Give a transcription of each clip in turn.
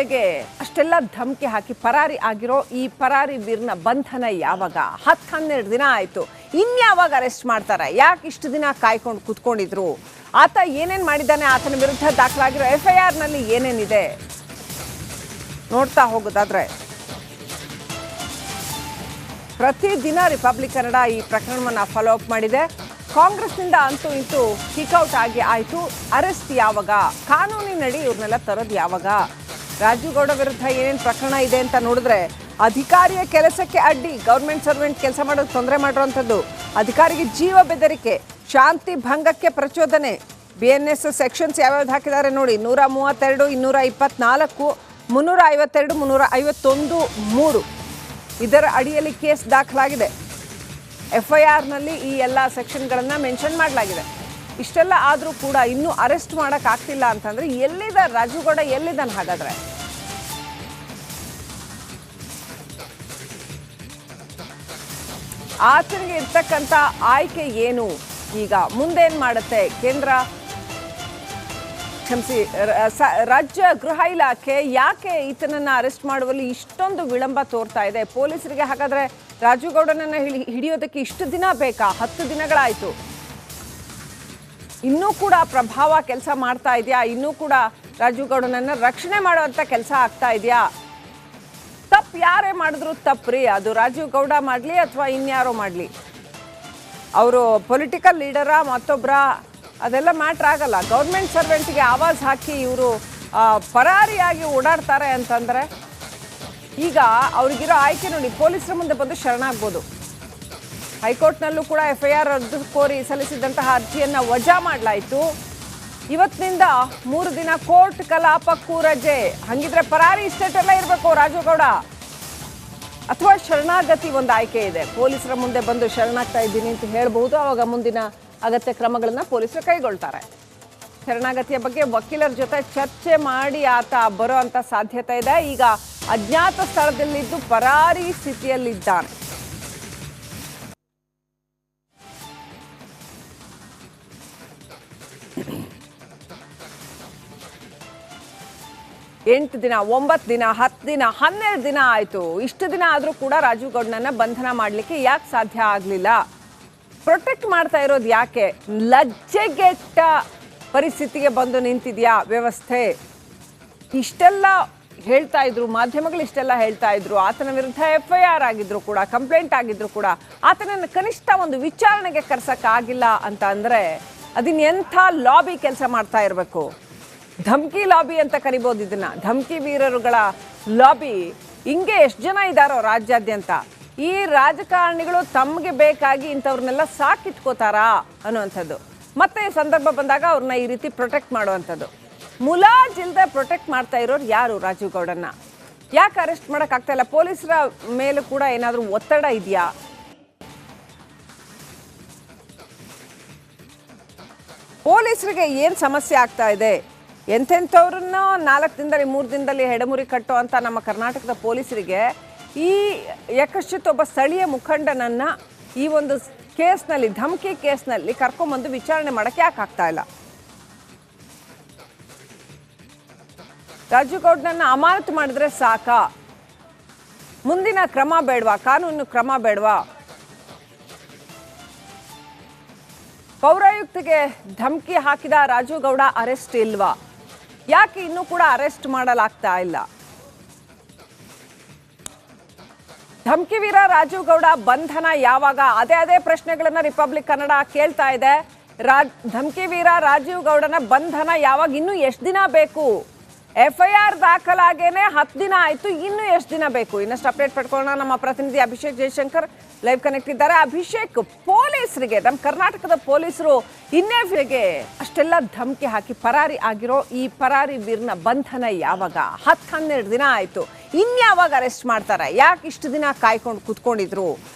ವೀರಗೆ ಅಷ್ಟೆಲ್ಲ ಧಮಕಿ ಹಾಕಿ ಪರಾರಿ ಆಗಿರೋ ಈ ಪರಾರಿ ವೀರನ ಬಂಧನ ಯಾವಾಗ? 10-12 ದಿನ ಆಯ್ತು. ಇನ್ಯಾವಾಗ ಅರೆಸ್ಟ್ ಮಾಡ್ತಾರೆ? ಯಾಕೆ ಇಷ್ಟು ದಿನ ಕಾಯ್ಕೊಂಡು ಕೂತ್ಕೊಂಡಿದ್ರು? ಆತ ಏನೇನ್ ಮಾಡಿದ್ದಾನೆ, ಆತನ ವಿರುದ್ಧ ದಾಖಲಾಗಿರೋ FIR ನಲ್ಲಿ ಏನೇನಿದೆ ನೋಡ್ತಾ ಹೋಗೋದಾದ್ರೆ, ಪ್ರತಿದಿನ ರಿಪಬ್ಲಿಕ್ ಕನ್ನಡ ಈ ಪ್ರಕರಣವನ್ನ ಫಾಲೋ ಅಪ್ ಮಾಡಿದೆ. ಕಾಂಗ್ರೆಸ್ನಿಂದ ಅಂತೂ ಇಂತೂ ಕಿಕ್ಔಟ್ ಆಗಿ ಆಯ್ತು. ಅರೆಸ್ಟ್ ಯಾವಾಗ? ಕಾನೂನಿನಡಿ ಇವ್ರನ್ನೆಲ್ಲ ತರೋದು ಯಾವಾಗ? ರಾಜೀವ್ ಗೌಡ ವಿರುದ್ಧ ಏನೇನು ಪ್ರಕರಣ ಇದೆ ಅಂತ ನೋಡಿದ್ರೆ, ಅಧಿಕಾರಿಯ ಕೆಲಸಕ್ಕೆ ಅಡ್ಡಿ, ಗೌರ್ಮೆಂಟ್ ಸರ್ವೆಂಟ್ ಕೆಲಸ ಮಾಡೋದು ತೊಂದರೆ ಮಾಡಿರುವಂಥದ್ದು, ಅಧಿಕಾರಿಗೆ ಜೀವ ಬೆದರಿಕೆ, ಶಾಂತಿ ಭಂಗಕ್ಕೆ ಪ್ರಚೋದನೆ, BNS ಸೆಕ್ಷನ್ಸ್ ಯಾವ್ಯಾವ್ದು ಹಾಕಿದ್ದಾರೆ ನೋಡಿ, 132, 224, 352, 351, 3 ಇದರ ಅಡಿಯಲ್ಲಿ ಕೇಸ್ ದಾಖಲಾಗಿದೆ. FIR ನಲ್ಲಿ ಈ ಎಲ್ಲ ಸೆಕ್ಷನ್ಗಳನ್ನು ಮೆನ್ಷನ್ ಮಾಡಲಾಗಿದೆ. ಇಷ್ಟೆಲ್ಲ ಆದರೂ ಕೂಡ ಇನ್ನೂ ಅರೆಸ್ಟ್ ಮಾಡೋಕ್ಕಾಗ್ತಿಲ್ಲ ಅಂತಂದ್ರೆ ಎಲ್ಲಿದೆ ರಾಜೀವ್ ಗೌಡ? ಎಲ್ಲಿದ್ದಾನೆ ಹಾಗಾದ್ರೆ? ಆತನಿಗೆ ಇರ್ತಕ್ಕಂಥ ಆಯ್ಕೆ ಏನು? ಈಗ ಮುಂದೇನು ಮಾಡುತ್ತೆ ಕೇಂದ್ರ, ಕ್ಷಮಿಸಿ, ರಾಜ್ಯ ಗೃಹ ಇಲಾಖೆ ಯಾಕೆ ಈತನನ್ನ ಅರೆಸ್ಟ್ ಮಾಡುವಲ್ಲಿ ಇಷ್ಟೊಂದು ವಿಳಂಬ ತೋರ್ತಾ ಇದೆ? ಪೊಲೀಸರಿಗೆ ಹಾಗಾದ್ರೆ ರಾಜೀವ್ ಗೌಡನನ್ನ ಹಿಡಿಯೋದಕ್ಕೆ ಇಷ್ಟು ದಿನ ಬೇಕಾ? 10 ದಿನಗಳಾಯ್ತು. ಇನ್ನೂ ಕೂಡ ಪ್ರಭಾವ ಕೆಲಸ ಮಾಡ್ತಾ ಇದೆಯಾ? ಇನ್ನೂ ಕೂಡ ರಾಜೀವ್ ಗೌಡನನ್ನ ರಕ್ಷಣೆ ಮಾಡುವಂತ ಕೆಲಸ ಆಗ್ತಾ ಇದೆಯಾ? ತಪ್ಪು ಯಾರೇ ಮಾಡಿದ್ರು ತಪ್ಪ್ರಿ, ಅದು ರಾಜೀವ್ ಗೌಡ ಮಾಡಲಿ ಅಥವಾ ಇನ್ಯಾರೋ ಮಾಡಲಿ, ಅವರು ಪೊಲಿಟಿಕಲ್ ಲೀಡರಾ ಮತ್ತೊಬ್ಬರ ಅದೆಲ್ಲ ಮ್ಯಾಟ್ರ್ ಆಗಲ್ಲ. ಗೌರ್ಮೆಂಟ್ ಸರ್ವೆಂಟ್ಗೆ ಆವಾಜ್ ಹಾಕಿ ಇವರು ಪರಾರಿಯಾಗಿ ಓಡಾಡ್ತಾರೆ ಅಂತಂದರೆ ಈಗ ಅವ್ರಿಗಿರೋ ಆಯ್ಕೆ ನೋಡಿ, ಪೊಲೀಸರ ಮುಂದೆ ಬಂದು ಶರಣಾಗ್ಬೋದು. ಹೈಕೋರ್ಟ್ನಲ್ಲೂ ಕೂಡ FIR ರದ್ದು ಕೋರಿ ಸಲ್ಲಿಸಿದಂತಹ ಅರ್ಜಿಯನ್ನು ವಜಾ ಮಾಡಲಾಯಿತು. ಇವತ್ತಿನಿಂದ 3 ದಿನ ಕೋರ್ಟ್ ಕಲಾಪಕ್ಕೂ ರಜೆ. ಹಂಗಿದ್ರೆ ಪರಾರಿ ಸ್ಟೇಟ್ ಎಲ್ಲ ಇರಬೇಕು ರಾಜೀವ್ ಗೌಡ, ಅಥವಾ ಶರಣಾಗತಿ ಒಂದು ಆಯ್ಕೆ ಇದೆ. ಪೊಲೀಸರ ಮುಂದೆ ಬಂದು ಶರಣಾಗ್ತಾ ಇದ್ದೀನಿ ಅಂತ ಹೇಳ್ಬಹುದು. ಆವಾಗ ಮುಂದಿನ ಅಗತ್ಯ ಕ್ರಮಗಳನ್ನು ಪೊಲೀಸರು ಕೈಗೊಳ್ತಾರೆ. ಶರಣಾಗತಿಯ ಬಗ್ಗೆ ವಕೀಲರ ಜೊತೆ ಚರ್ಚೆ ಮಾಡಿ ಆತ ಬರೋ ಅಂತ ಸಾಧ್ಯತೆ ಇದೆ. ಈಗ ಅಜ್ಞಾತ ಸ್ಥಳದಲ್ಲಿದ್ದು ಪರಾರಿ ಸ್ಥಿತಿಯಲ್ಲಿದ್ದಾನೆ. ಎಂಟು ದಿನ, 9 ದಿನ, 10 ದಿನ, 12 ದಿನ ಆಯ್ತು. ಇಷ್ಟು ದಿನ ಆದರೂ ಕೂಡ ರಾಜೀವ್ ಗೌಡನನ್ನ ಬಂಧನ ಮಾಡಲಿಕ್ಕೆ ಯಾಕೆ ಸಾಧ್ಯ ಆಗಲಿಲ್ಲ? ಪ್ರೊಟೆಕ್ಟ್ ಮಾಡ್ತಾ ಇರೋದು ಯಾಕೆ? ಲಜ್ಜೆಗೆಟ್ಟ ಪರಿಸ್ಥಿತಿಗೆ ಬಂದು ನಿಂತಿದೆಯಾ ವ್ಯವಸ್ಥೆ? ಇಷ್ಟೆಲ್ಲ ಹೇಳ್ತಾ ಇದ್ರು ಮಾಧ್ಯಮಗಳು, ಇಷ್ಟೆಲ್ಲ ಹೇಳ್ತಾ ಇದ್ರು. ಆತನ ವಿರುದ್ಧ FIR ಆಗಿದ್ರು ಕೂಡ, ಕಂಪ್ಲೇಂಟ್ ಆಗಿದ್ರು ಕೂಡ ಆತನನ್ನು ಕನಿಷ್ಠ ಒಂದು ವಿಚಾರಣೆಗೆ ಕರ್ಸಕ್ಕಾಗಿಲ್ಲ ಅಂತ ಅಂದರೆ ಅದನ್ನೆಂಥ ಲಾಬಿ ಕೆಲಸ ಮಾಡ್ತಾ ಇರಬೇಕು? ಧಮ್ಕಿ ಲಾಬಿ ಅಂತ ಕರಿಬೋದು ಇದನ್ನ, ಧಮ್ಕಿ ವೀರರುಗಳ ಲಾಬಿ. ಹಿಂಗೆ ಎಷ್ಟು ಜನ ಇದ್ದಾರೋ ರಾಜ್ಯಾದ್ಯಂತ. ಈ ರಾಜಕಾರಣಿಗಳು ತಮಗೆ ಬೇಕಾಗಿ ಇಂಥವ್ರನ್ನೆಲ್ಲ ಸಾಕಿಟ್ಕೋತಾರಾ ಅನ್ನುವಂಥದ್ದು. ಮತ್ತೆ ಸಂದರ್ಭ ಬಂದಾಗ ಅವ್ರನ್ನ ಈ ರೀತಿ ಪ್ರೊಟೆಕ್ಟ್ ಮಾಡುವಂಥದ್ದು. ಮುಲಾಜಿಲ್ದೆ ಪ್ರೊಟೆಕ್ಟ್ ಮಾಡ್ತಾ ಇರೋರು ಯಾರು? ರಾಜೀವ್ ಗೌಡನ್ನ ಯಾಕೆ ಅರೆಸ್ಟ್ ಮಾಡೋಕ್ಕಾಗ್ತಾ ಇಲ್ಲ? ಪೊಲೀಸರ ಮೇಲೂ ಕೂಡ ಏನಾದರೂ ಒತ್ತಡ ಇದೆಯಾ? ಪೊಲೀಸರಿಗೆ ಏನು ಸಮಸ್ಯೆ ಆಗ್ತಾ ಇದೆ? ಎಂತೆಂಥವ್ರನ್ನ 4 ದಿನದಲ್ಲಿ 3 ದಿನದಲ್ಲಿ ಹೆಡಮುರಿ ಕಟ್ಟೋ ಅಂತ ನಮ್ಮ ಕರ್ನಾಟಕದ ಪೊಲೀಸರಿಗೆ ಈ ಯಕಶ್ಚಿತ್ ಒಬ್ಬ ಸ್ಥಳೀಯ ಮುಖಂಡನನ್ನ ಈ ಒಂದು ಕೇಸ್ನಲ್ಲಿ, ಧಮಕಿ ಕೇಸ್ನಲ್ಲಿ ಕರ್ಕೊಂಬಂದು ವಿಚಾರಣೆ ಮಾಡೋಕ್ಕೆ ಯಾಕೆ ಆಗ್ತಾ ಇಲ್ಲ? ರಾಜೀವ್ ಗೌಡನನ್ನ ಅಮಾನತು ಮಾಡಿದ್ರೆ ಸಾಕಾ? ಮುಂದಿನ ಕ್ರಮ ಬೇಡವಾ? ಕಾನೂನು ಕ್ರಮ ಬೇಡವಾ? ಪೌರಾಯುಕ್ತಿಗೆ ಧಮಕಿ ಹಾಕಿದ ರಾಜೀವ್ ಗೌಡ ಅರೆಸ್ಟ್ ಇಲ್ವಾ? ಯಾಕೆ ಇನ್ನೂ ಕೂಡ ಅರೆಸ್ಟ್ ಮಾಡಲಾಗ್ತಾ ಇಲ್ಲ? ಧಮಕಿ ವೀರ ರಾಜೀವ್ ಗೌಡ ಬಂಧನ ಯಾವಾಗ? ಅದೇ ಪ್ರಶ್ನೆಗಳನ್ನ ರಿಪಬ್ಲಿಕ್ ಕನ್ನಡ ಕೇಳ್ತಾ ಇದೆ. ಧಮಕಿ ವೀರ ರಾಜೀವ್ ಗೌಡನ ಬಂಧನ ಯಾವಾಗ? ಇನ್ನು ಎಷ್ಟು ದಿನ ಬೇಕು? FIR ದಾಖಲಾಗೇನೆ 10 ದಿನ ಆಯ್ತು, ಇನ್ನು ಎಷ್ಟು ದಿನ ಬೇಕು? ಇನ್ನಷ್ಟು ಅಪ್ಡೇಟ್ ಪಡ್ಕೊಳ್ಳೋಣ. ನಮ್ಮ ಪ್ರತಿನಿಧಿ ಅಭಿಷೇಕ್ ಜಯಶಂಕರ್ ಲೈವ್ ಕನೆಕ್ಟ್ ಇದ್ದಾರೆ. ಅಭಿಷೇಕ್, ಪೊಲೀಸರಿಗೆ, ನಮ್ಮ ಕರ್ನಾಟಕದ ಪೊಲೀಸರು ಇನ್ನೇವಿಗೆ ಅಷ್ಟೆಲ್ಲ ಧಮಕಿ ಹಾಕಿ ಪರಾರಿ ಆಗಿರೋ ಈ ಪರಾರಿ ವೀರನ ಬಂಧನ ಯಾವಾಗ? 10-12 ದಿನ ಆಯ್ತು. ಇನ್ಯಾವಾಗ ಅರೆಸ್ಟ್ ಮಾಡ್ತಾರೆ? ಯಾಕೆ ಇಷ್ಟು ದಿನ ಕಾಯ್ಕೊಂಡು ಕೂತ್ಕೊಂಡಿದ್ರು?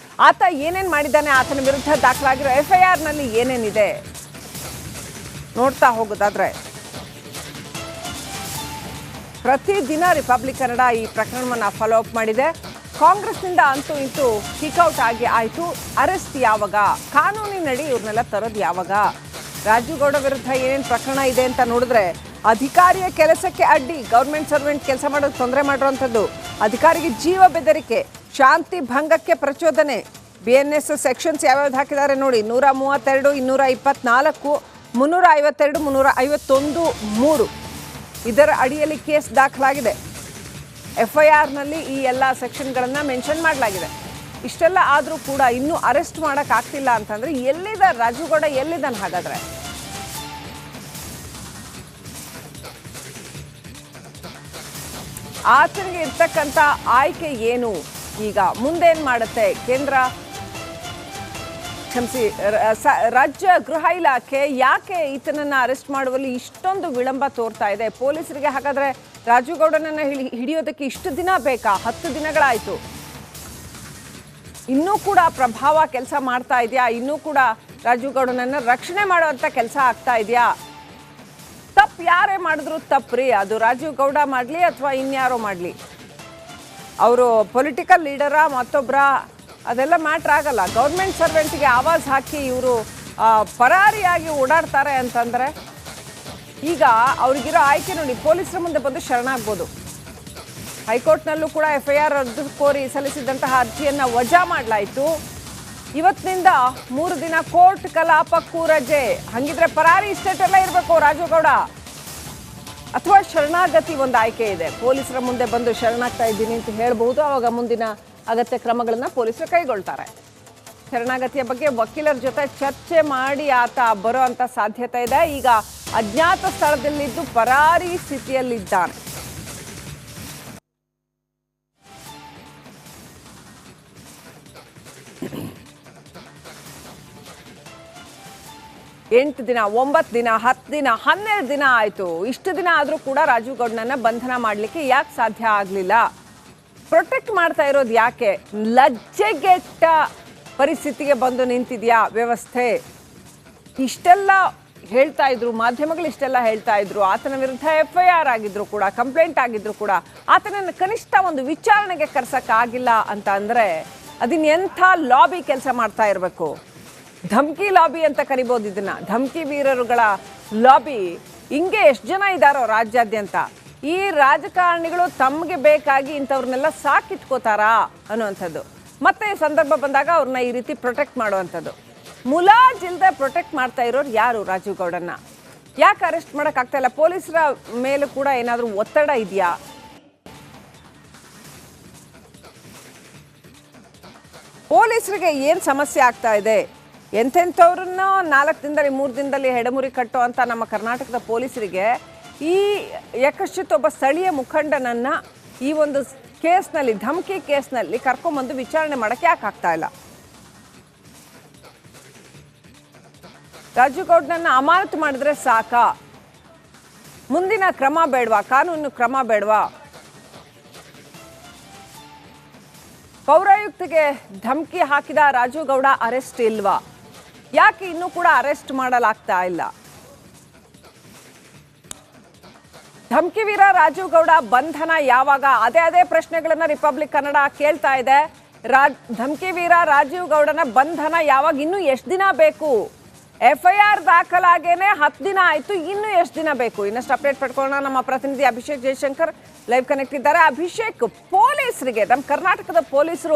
ಆತ ಏನೇನ್ ಮಾಡಿದ್ದಾನೆ? ಆತನ ವಿರುದ್ಧ ದಾಖಲಾಗಿರೋ FIR ನಲ್ಲಿ ಏನೇನಿದೆ ನೋಡ್ತಾ ಹೋಗೋದಾದ್ರೆ, ಪ್ರತಿದಿನ ರಿಪಬ್ಲಿಕ್ ಕನ್ನಡ ಈ ಪ್ರಕರಣವನ್ನ ಫಾಲೋ ಅಪ್ ಮಾಡಿದೆ. ಕಾಂಗ್ರೆಸ್ನಿಂದ ಅಂತೂ ಇಂತೂ ಕಿಕ್ಔಟ್ ಆಗಿ ಆಯ್ತು. ಅರೆಸ್ಟ್ ಯಾವಾಗ? ಕಾನೂನಿನಡಿ ಇವ್ರನ್ನೆಲ್ಲ ತರೋದು ಯಾವಾಗ? ರಾಜೀವ್ ಗೌಡ ವಿರುದ್ಧ ಏನೇನು ಪ್ರಕರಣ ಇದೆ ಅಂತ ನೋಡಿದ್ರೆ, ಅಧಿಕಾರಿಯ ಕೆಲಸಕ್ಕೆ ಅಡ್ಡಿ, ಗೌರ್ಮೆಂಟ್ ಸರ್ವೆಂಟ್ ಕೆಲಸ ಮಾಡೋದು ತೊಂದರೆ ಮಾಡಿರುವಂಥದ್ದು, ಅಧಿಕಾರಿಗೆ ಜೀವ ಬೆದರಿಕೆ, ಶಾಂತಿ ಭಂಗಕ್ಕೆ ಪ್ರಚೋದನೆ. BNS ಸೆಕ್ಷನ್ಸ್ ಯಾವ್ಯಾವ್ದು ಹಾಕಿದ್ದಾರೆ ನೋಡಿ, 132, 224, 352, 351, 3 ಇದರ ಅಡಿಯಲ್ಲಿ ಕೇಸ್ ದಾಖಲಾಗಿದೆ. FIRನಲ್ಲಿ ಈ ಎಲ್ಲ ಸೆಕ್ಷನ್ಗಳನ್ನು ಮೆನ್ಷನ್ ಮಾಡಲಾಗಿದೆ. ಇಷ್ಟೆಲ್ಲ ಆದರೂ ಕೂಡ ಇನ್ನೂ ಅರೆಸ್ಟ್ ಮಾಡೋಕ್ಕಾಗ್ತಿಲ್ಲ ಅಂತಂದರೆ ಎಲ್ಲಿದೆ ರಾಜುಗೌಡ, ಎಲ್ಲಿದ್ದಾನೆ ಹಾಗಾದರೆ? ಆತನಿಗೆ ಇರ್ತಕ್ಕಂಥ ಆಯ್ಕೆ ಏನು? ಈಗ ಮುಂದೇನು ಮಾಡುತ್ತೆ ಕೇಂದ್ರ, ಕ್ಷಮಿಸಿ, ರಾಜ್ಯ ಗೃಹ ಇಲಾಖೆ ಯಾಕೆ ಈತನನ್ನ ಅರೆಸ್ಟ್ ಮಾಡುವಲ್ಲಿ ಇಷ್ಟೊಂದು ವಿಳಂಬ ತೋರ್ತಾ ಇದೆ? ಪೊಲೀಸರಿಗೆ ಹಾಗಾದ್ರೆ ರಾಜುಗೌಡನನ್ನ ಹಿಡಿಯೋದಕ್ಕೆ ಇಷ್ಟು ದಿನ ಬೇಕಾ? 10 ದಿನಗಳಾಯಿತು. ಇನ್ನೂ ಕೂಡ ಪ್ರಭಾವ ಕೆಲಸ ಮಾಡ್ತಾ ಇದೆಯಾ? ಇನ್ನೂ ಕೂಡ ರಾಜುಗೌಡನನ್ನ ರಕ್ಷಣೆ ಮಾಡುವಂಥ ಕೆಲಸ ಆಗ್ತಾ ಇದೆಯಾ? ತಪ್ಪು ಯಾರೇ ಮಾಡಿದ್ರು ತಪ್ಪ್ರಿ, ಅದು ರಾಜೀವ್ ಗೌಡ ಮಾಡಲಿ ಅಥವಾ ಇನ್ಯಾರೋ ಮಾಡಲಿ. ಅವರು ಪೊಲಿಟಿಕಲ್ ಲೀಡರಾ ಮತ್ತೊಬ್ಬರ ಅದೆಲ್ಲ ಮ್ಯಾಟ್ರ್ ಆಗಲ್ಲ. ಗೌರ್ಮೆಂಟ್ ಸರ್ವೆಂಟ್ಗೆ ಆವಾಜ್ ಹಾಕಿ ಇವರು ಪರಾರಿಯಾಗಿ ಓಡಾಡ್ತಾರೆ ಅಂತಂದರೆ ಈಗ ಅವ್ರಿಗಿರೋ ಆಯ್ಕೆ ನೋಡಿ, ಪೊಲೀಸರ ಮುಂದೆ ಬಂದು ಶರಣಾಗ್ಬೋದು. ಹೈಕೋರ್ಟ್ನಲ್ಲೂ ಕೂಡ FIR ರದ್ದು ಕೋರಿ ಸಲ್ಲಿಸಿದಂತಹ ಅರ್ಜಿಯನ್ನು ವಜಾ ಮಾಡಲಾಯಿತು. ಇವತ್ತಿನಿಂದ 3 ದಿನ ಕೋರ್ಟ್ ಕಲಾಪಕ್ಕೂ ರಜೆ. ಹಾಗಿದ್ರೆ ಪರಾರಿ ಸ್ಟೇಟೆಲ್ಲ ಇರಬೇಕು ರಾಜುಗೌಡ, ಅಥವಾ ಶರಣಾಗತಿ ಒಂದು ಆಯ್ಕೆ ಇದೆ. ಪೊಲೀಸರ ಮುಂದೆ ಬಂದು ಶರಣಾಗ್ತಾ ಇದ್ದೀನಿ ಅಂತ ಹೇಳ್ಬಹುದು. ಆವಾಗ ಮುಂದಿನ ಅಗತ್ಯ ಕ್ರಮಗಳನ್ನು ಪೊಲೀಸರು ಕೈಗೊಳ್ತಾರೆ. ಶರಣಾಗತಿಯ ಬಗ್ಗೆ ವಕೀಲರ ಜೊತೆ ಚರ್ಚೆ ಮಾಡಿ ಆತ ಬರೋ ಅಂಥ ಸಾಧ್ಯತೆ ಇದೆ. ಈಗ ಅಜ್ಞಾತ ಸ್ಥಳದಲ್ಲಿದ್ದು ಪರಾರಿ ಸ್ಥಿತಿಯಲ್ಲಿದ್ದಾನೆ. ಎಂಟು ದಿನ, 9 ದಿನ, 10 ದಿನ, 12 ದಿನ ಆಯಿತು. ಇಷ್ಟು ದಿನ ಆದರೂ ಕೂಡ ರಾಜೀವ್ ಗೌಡನನ್ನ ಬಂಧನ ಮಾಡಲಿಕ್ಕೆ ಯಾಕೆ ಸಾಧ್ಯ ಆಗಲಿಲ್ಲ? ಪ್ರೊಟೆಕ್ಟ್ ಮಾಡ್ತಾ ಇರೋದು ಯಾಕೆ? ಲಜ್ಜೆಗೆಟ್ಟ ಪರಿಸ್ಥಿತಿಗೆ ಬಂದು ನಿಂತಿದೆಯಾ ವ್ಯವಸ್ಥೆ? ಇಷ್ಟೆಲ್ಲ ಹೇಳ್ತಾ ಇದ್ರು, ಮಾಧ್ಯಮಗಳು ಇಷ್ಟೆಲ್ಲ ಹೇಳ್ತಾ ಇದ್ರು. ಆತನ ವಿರುದ್ಧ FIR ಆಗಿದ್ರು ಕೂಡ, ಕಂಪ್ಲೇಂಟ್ ಆಗಿದ್ರು ಕೂಡ ಆತನನ್ನು ಕನಿಷ್ಠ ಒಂದು ವಿಚಾರಣೆಗೆ ಕರ್ಸಕ್ಕಾಗಿಲ್ಲ ಅಂತ ಅಂದರೆ ಅದನ್ನೆಂಥ ಲಾಬಿ ಕೆಲಸ ಮಾಡ್ತಾ ಇರಬೇಕು? ಧಮ್ಕಿ ಲಾಬಿ ಅಂತ ಕರಿಬೋದು ಇದನ್ನ, ಧಮ್ಕಿ ವೀರರುಗಳ ಲಾಬಿ. ಹಿಂಗೆ ಎಷ್ಟು ಜನ ಇದ್ದಾರೋ ರಾಜ್ಯಾದ್ಯಂತ. ಈ ರಾಜಕಾರಣಿಗಳು ತಮಗೆ ಬೇಕಾಗಿ ಇಂಥವ್ರನ್ನೆಲ್ಲ ಸಾಕಿಟ್ಕೋತಾರಾ ಅನ್ನುವಂಥದ್ದು. ಮತ್ತೆ ಸಂದರ್ಭ ಬಂದಾಗ ಅವ್ರನ್ನ ಈ ರೀತಿ ಪ್ರೊಟೆಕ್ಟ್ ಮಾಡುವಂಥದ್ದು. ಮುಲಾಜಿಲ್ದೆ ಪ್ರೊಟೆಕ್ಟ್ ಮಾಡ್ತಾ ಇರೋರು ಯಾರು? ರಾಜೀವ್ ಗೌಡನ್ನ ಯಾಕೆ ಅರೆಸ್ಟ್ ಮಾಡೋಕ್ಕಾಗ್ತಾ ಇಲ್ಲ? ಪೊಲೀಸರ ಮೇಲೂ ಕೂಡ ಏನಾದರೂ ಒತ್ತಡ ಇದೆಯಾ? ಪೊಲೀಸರಿಗೆ ಏನು ಸಮಸ್ಯೆ ಆಗ್ತಾ ಇದೆ? ಎಂತೆಂಥವ್ರನ್ನ 4 ದಿನದಲ್ಲಿ 3 ದಿನದಲ್ಲಿ ಹೆಡಮುರಿ ಕಟ್ಟೋ ಅಂತ ನಮ್ಮ ಕರ್ನಾಟಕದ ಪೊಲೀಸರಿಗೆ ಈ ಯಕಶ್ಚಿತ್ ಒಬ್ಬ ಸ್ಥಳೀಯ ಮುಖಂಡನನ್ನು ಈ ಒಂದು ಕೇಸ್ನಲ್ಲಿ, ಧಮ್ಕಿ ಕೇಸ್ನಲ್ಲಿ ಕರ್ಕೊಂಬಂದು ವಿಚಾರಣೆ ಮಾಡೋಕ್ಕೆ ಯಾಕೆ ಆಗ್ತಾ ಇಲ್ಲ? ರಾಜೀವ್ ಗೌಡನನ್ನ ಅಮಾನತು ಮಾಡಿದ್ರೆ ಸಾಕಾ? ಮುಂದಿನ ಕ್ರಮ ಬೇಡವಾ? ಕಾನೂನು ಕ್ರಮ ಬೇಡವಾ? ಪೌರಾಯುಕ್ತಿಗೆ ಧಮ್ಕಿ ಹಾಕಿದ ರಾಜೀವ್ ಗೌಡ ಅರೆಸ್ಟ್ ಇಲ್ವಾ? ಯಾಕೆ ಇನ್ನೂ ಕೂಡ ಅರೆಸ್ಟ್ ಮಾಡಲಾಗ್ತಾ ಇಲ್ಲ? ಧಮ್ಕಿ ವೀರ ರಾಜೀವ್ ಗೌಡ ಬಂಧನ ಯಾವಾಗ? ಅದೇ ಪ್ರಶ್ನೆಗಳನ್ನ ರಿಪಬ್ಲಿಕ್ ಕನ್ನಡ ಕೇಳ್ತಾ ಇದೆ. ಧಮ್ಕಿ ವೀರ ರಾಜೀವ್ ಗೌಡನ ಬಂಧನ ಯಾವಾಗ? ಇನ್ನೂ ಎಷ್ಟು ದಿನ ಬೇಕು? FIR ದಾಖಲಾಗೇನೆ 10 ದಿನ ಆಯಿತು, ಇನ್ನೂ ಎಷ್ಟು ದಿನ ಬೇಕು? ಇನ್ನಷ್ಟು ಅಪ್ಡೇಟ್ ಪಡ್ಕೊಳ್ಳೋಣ. ನಮ್ಮ ಪ್ರತಿನಿಧಿ ಅಭಿಷೇಕ್ ಜಯಶಂಕರ್ ಲೈವ್ ಕನೆಕ್ಟ್ ಇದ್ದಾರೆ. ಅಭಿಷೇಕ್, ಪೊಲೀಸರಿಗೆ, ನಮ್ಮ ಕರ್ನಾಟಕದ ಪೊಲೀಸರು